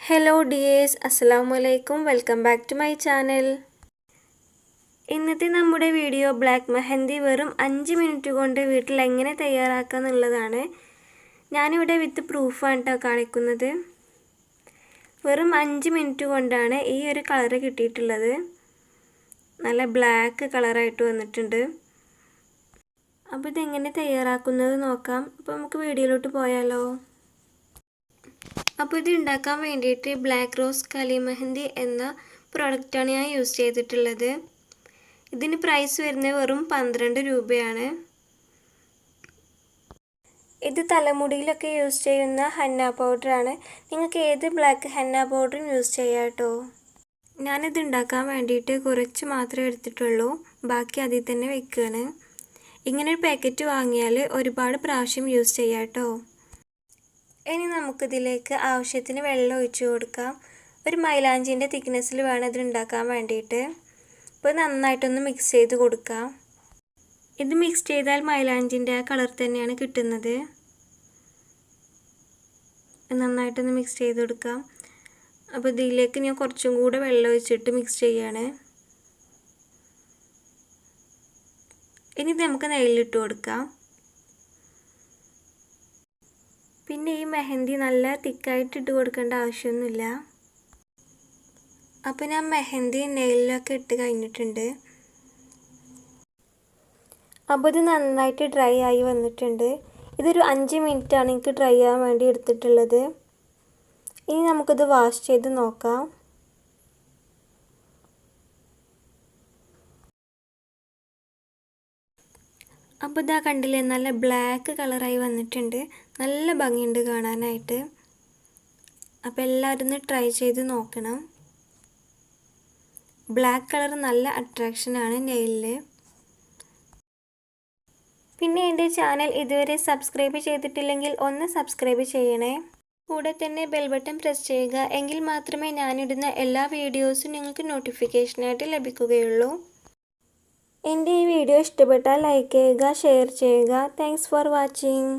Hello dears, Assalamualaikum. Welcome back to my channel. ഇന്നത്തെ നമ്മുടെ video black mehndi വെറും 5 minute കൊണ്ട് വീട്ടിൽ എങ്ങനെ തയ്യാറാക്കാം എന്നുള്ളതാണ്. ഞാനിവിടെ വിത്ത് പ്രൂഫാണ് ട്ടോ കാണിക്കുന്നത്. വെറും 5 മിനിറ്റ് കൊണ്ടാണ് ഈ ഒരു കളർ കിട്ടിയിട്ടുള്ളത്. നല്ല ബ്ലാക്ക് കളറായിട്ട് വന്നിട്ടുണ്ട്. അപ്പോൾ ഇത് എങ്ങനെ തയ്യാറാക്കുന്നത് നോക്കാം. അപ്പോൾ നമുക്ക് വീഡിയോയിലോട്ട് പോയാലോ. അപ്പോൾ ഇത് ഉണ്ടാക്കാൻ വേണ്ടിയിട്ട് ബ്ലാക്ക് റോസ് കലി മെഹന്തി എന്ന പ്രോഡക്റ്റാണ് ഞാൻ യൂസ് ചെയ്തിട്ടുള്ളത്. ഇതിന് പ്രൈസ് വരുന്നത് വെറും 12 രൂപയാണ്. ഇത് തലമുടിയിലൊക്കെ യൂസ് ചെയ്യുന്ന ഹെന്ന പൗഡറാണ്. നിങ്ങൾക്ക് ഏത് ബ്ലാക്ക് ഹെന്ന പൗഡറും യൂസ് ചെയ്യാം കേട്ടോ. ഞാനിത് ഉണ്ടാക്കാൻ വേണ്ടിയിട്ട് കുറച്ച് മാത്രമേ എടുത്തിട്ടുള്ളൂ. ബാക്കി അതിൽ തന്നെ വെക്കുകയാണ്. ഇങ്ങനൊരു പാക്കറ്റ് വാങ്ങിയാൽ ഒരുപാട് പ്രാവശ്യം യൂസ് ചെയ്യാം കേട്ടോ. ഇനി നമുക്കിതിലേക്ക് ആവശ്യത്തിന് വെള്ളം ഒഴിച്ചു കൊടുക്കാം. ഒരു മൈലാഞ്ചിൻ്റെ തിക്നെസ്സിൽ വേണം ഇത് ഉണ്ടാക്കാൻ വേണ്ടിയിട്ട്. ഇപ്പോൾ നന്നായിട്ടൊന്ന് മിക്സ് ചെയ്ത് കൊടുക്കാം. ഇത് മിക്സ് ചെയ്താൽ മൈലാഞ്ചിൻ്റെ ആ കളർ തന്നെയാണ് കിട്ടുന്നത്. നന്നായിട്ടൊന്ന് മിക്സ് ചെയ്ത് കൊടുക്കാം. അപ്പോൾ ഇതിലേക്ക് ഞാൻ കുറച്ചും കൂടെ വെള്ളം ഒഴിച്ചിട്ട് മിക്സ് ചെയ്യാണ്. ഇനി ഇത് നമുക്ക് നെയ്യിലിട്ട് കൊടുക്കാം. പിന്നെ ഈ മെഹന്തി നല്ല തിക്കായിട്ട് ഇട്ട് കൊടുക്കേണ്ട ആവശ്യമൊന്നുമില്ല. അപ്പോൾ ഞാൻ മെഹന്തി നെയിലൊക്കെ ഇട്ട് കഴിഞ്ഞിട്ടുണ്ട്. അപ്പോൾ ഇത് നന്നായിട്ട് ഡ്രൈ ആയി വന്നിട്ടുണ്ട്. ഇതൊരു 5 മിനിറ്റാണ് എനിക്ക് ഡ്രൈ ആവാൻ വേണ്ടി എടുത്തിട്ടുള്ളത്. ഇനി നമുക്കിത് വാഷ് ചെയ്ത് നോക്കാം. അപ്പോൾ ഇതാ കണ്ടില്ലേ, നല്ല ബ്ലാക്ക് കളറായി വന്നിട്ടുണ്ട്. നല്ല ഭംഗിയുണ്ട് കാണാനായിട്ട്. അപ്പോൾ എല്ലാവരും ഒന്ന് ട്രൈ ചെയ്ത് നോക്കണം. ബ്ലാക്ക് കളർ നല്ല അട്രാക്ഷനാണ് നെയിലിൽ. പിന്നെ എൻ്റെ ചാനൽ ഇതുവരെ സബ്സ്ക്രൈബ് ചെയ്തിട്ടില്ലെങ്കിൽ ഒന്ന് സബ്സ്ക്രൈബ് ചെയ്യണേ. കൂടെ തന്നെ ബെൽ ബട്ടൺ പ്രസ് ചെയ്യുക. എങ്കിൽ മാത്രമേ ഞാനിടുന്ന എല്ലാ വീഡിയോസും നിങ്ങൾക്ക് നോട്ടിഫിക്കേഷനായിട്ട് ലഭിക്കുകയുള്ളൂ. എൻ്റെ ഈ വീഡിയോ ഇഷ്ടപ്പെട്ടാൽ ലൈക്ക് ചെയ്യുക, ഷെയർ ചെയ്യുക. Thanks for watching.